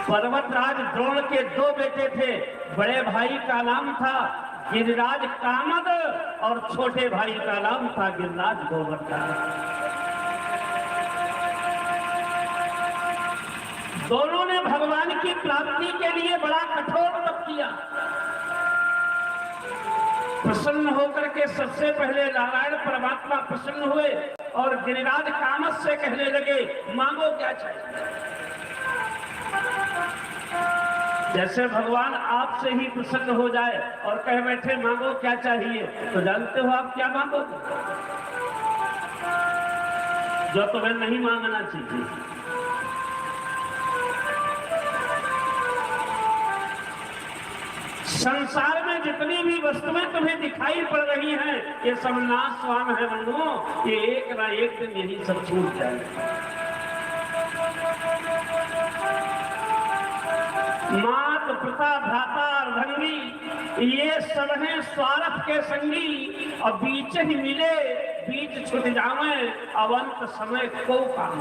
पर्वतराज द्रोण के 2 बेटे थे। बड़े भाई का नाम था गिरिराज कामद और छोटे भाई का नाम था गिरिराज गोवर्धन। दोनों ने भगवान की प्राप्ति के लिए बड़ा कठोर तप किया। प्रसन्न होकर के सबसे पहले नारायण परमात्मा प्रसन्न हुए और गिरिराज कामद से कहने लगे, मांगो क्या चाहिए। जैसे भगवान आपसे ही प्रसन्न हो जाए और कह बैठे मांगो क्या चाहिए, तो जानते हो आप क्या मांगोगे? जो तुम्हें नहीं मांगना चाहिए। संसार में जितनी भी वस्तुएं तुम्हें दिखाई पड़ रही हैं, ये सब नाशवान है बंधुओं, ये एक ना एक दिन यही सब छूट जाएगा। मात पिता भ्राता अर्धंगी ये सब हैं स्वार्थ के संगी, और बीच ही मिले बीच छुट जावे, अवंत समय को काम।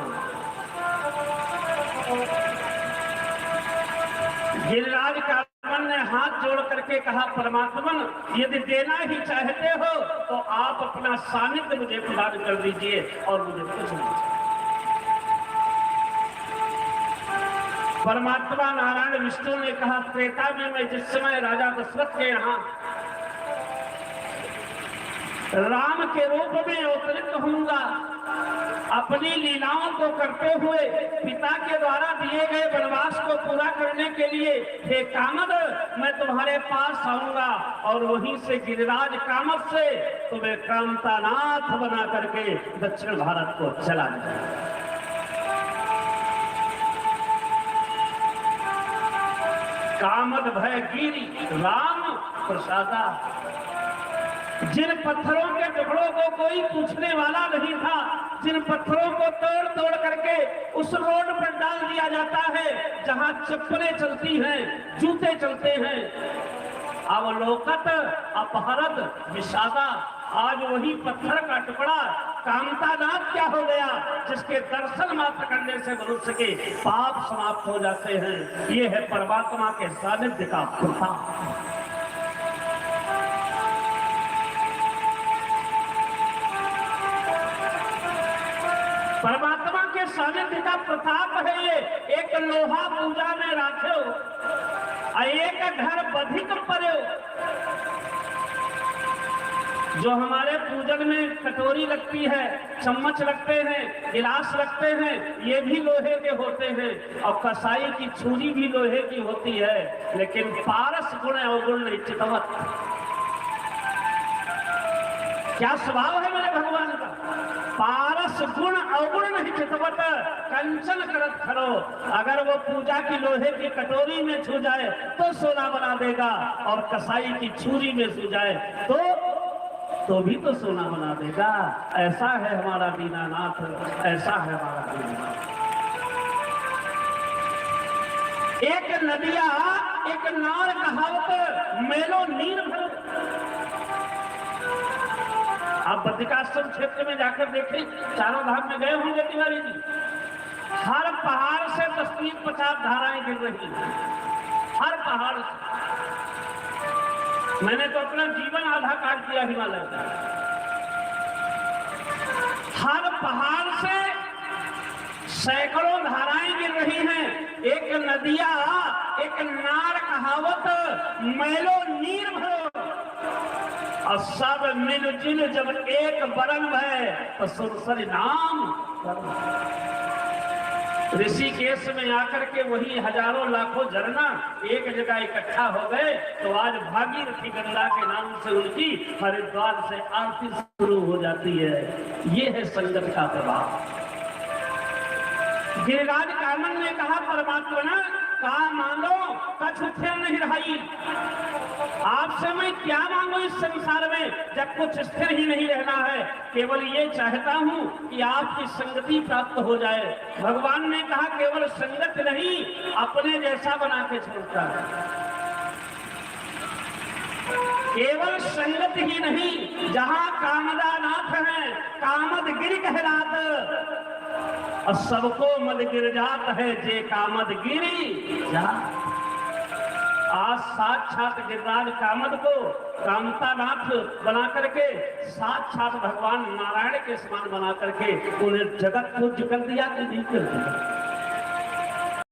गिरिराज कामन ने हाथ जोड़ करके कहा, परमात्मन यदि देना ही चाहते हो तो आप अपना सानिध्य मुझे प्रदान कर दीजिए और मुझे कुछ नहीं चाहिए। परमात्मा नारायण विष्णु ने कहा, त्रेता में मैं जिस समय राजा दशरथ के यहाँ राम के रूप में अवतरित होऊंगा, अपनी लीलाओं को करते हुए पिता के द्वारा दिए गए वनवास को पूरा करने के लिए हे कामद मैं तुम्हारे पास आऊंगा और वहीं से गिरिराज कामद से तुम्हें कामतानाथ बना करके दक्षिण भारत को चला जाए। कामद भय गिरि राम प्रसादा। जिन पत्थरों के टुकड़ों को कोई पूछने वाला नहीं था, जिन पत्थरों को तोड़ तोड़ करके उस रोड पर डाल दिया जाता है जहां चप्पलें चलती हैं, जूते चलते हैं, अवलोकत अपहरत विषादा। आज वही पत्थर का टुकड़ा कामतानाथ क्या हो गया, जिसके दर्शन मात्र करने से मनुष्य के पाप समाप्त हो जाते हैं। ये है परमात्मा के सानिध्य का प्रताप। परमात्मा के सानिध्य का प्रताप है ये। एक लोहा पूजा में राखे और एक घर बधिक पड़े। जो हमारे पूजन में कटोरी लगती है, चम्मच लगते हैं, गिलास लगते हैं, ये भी लोहे के होते हैं और कसाई की छुरी भी लोहे की होती है, लेकिन पारस गुण अवगुण नहीं चितवत। क्या स्वभाव है मेरे भगवान का? पारस गुण अवगुण नहीं चितवत, कंचन करत खरो। अगर वो पूजा की लोहे की कटोरी में छू जाए तो सोना बना देगा, और कसाई की छुरी में छू जाए तो भी तो सोना बना देगा। ऐसा है हमारा दीनानाथ, ऐसा है हमारा दीनानाथ। एक नदिया एक नार कहावत मेलो नीर भरो। आप बद्रिकाश्रम क्षेत्र में जाकर देखें, चारों धाम में गए होंगे तिवारी जी, हर पहाड़ से 30-50 धाराएं गिर रही हैं, हर पहाड़ से। मैंने तो अपना जीवन आधा काट दिया हिमालय का। हर पहाड़ से सैकड़ों धाराएं गिर रही हैं। एक नदिया एक नार कहावत मैलो नीर भरो, और सब मिलजुल जब एक बरन है तो सुरसरी नाम। ऋषिकेश में आकर के वही हजारों लाखों झरना एक जगह इकट्ठा हो गए, तो आज भागीरथी गंगा के नाम से उनकी हरिद्वार से आरती शुरू हो जाती है। ये है संगत का प्रभाव। गिरिराज कामन ने कहा, परमात्मा का मांगो कछ स्थिर नहीं रही। आपसे मैं क्या मांगू इस संसार में जब कुछ स्थिर ही नहीं रहना है। केवल ये चाहता हूं कि आपकी संगति प्राप्त हो जाए। भगवान ने कहा, केवल संगत नहीं, अपने जैसा बना के छोड़ता है। केवल संगत ही नहीं, जहां कामदानाथ है कामद गिरि कहलात। और सबको मद गिर जात है जे कामद गिरी जा। आज साक्षात गिरिराज कामद को कामता नाथ बना करके साक्षात भगवान नारायण के समान बना करके उन्हें जगत पूज्य कर दिया कि नहीं कर दिया।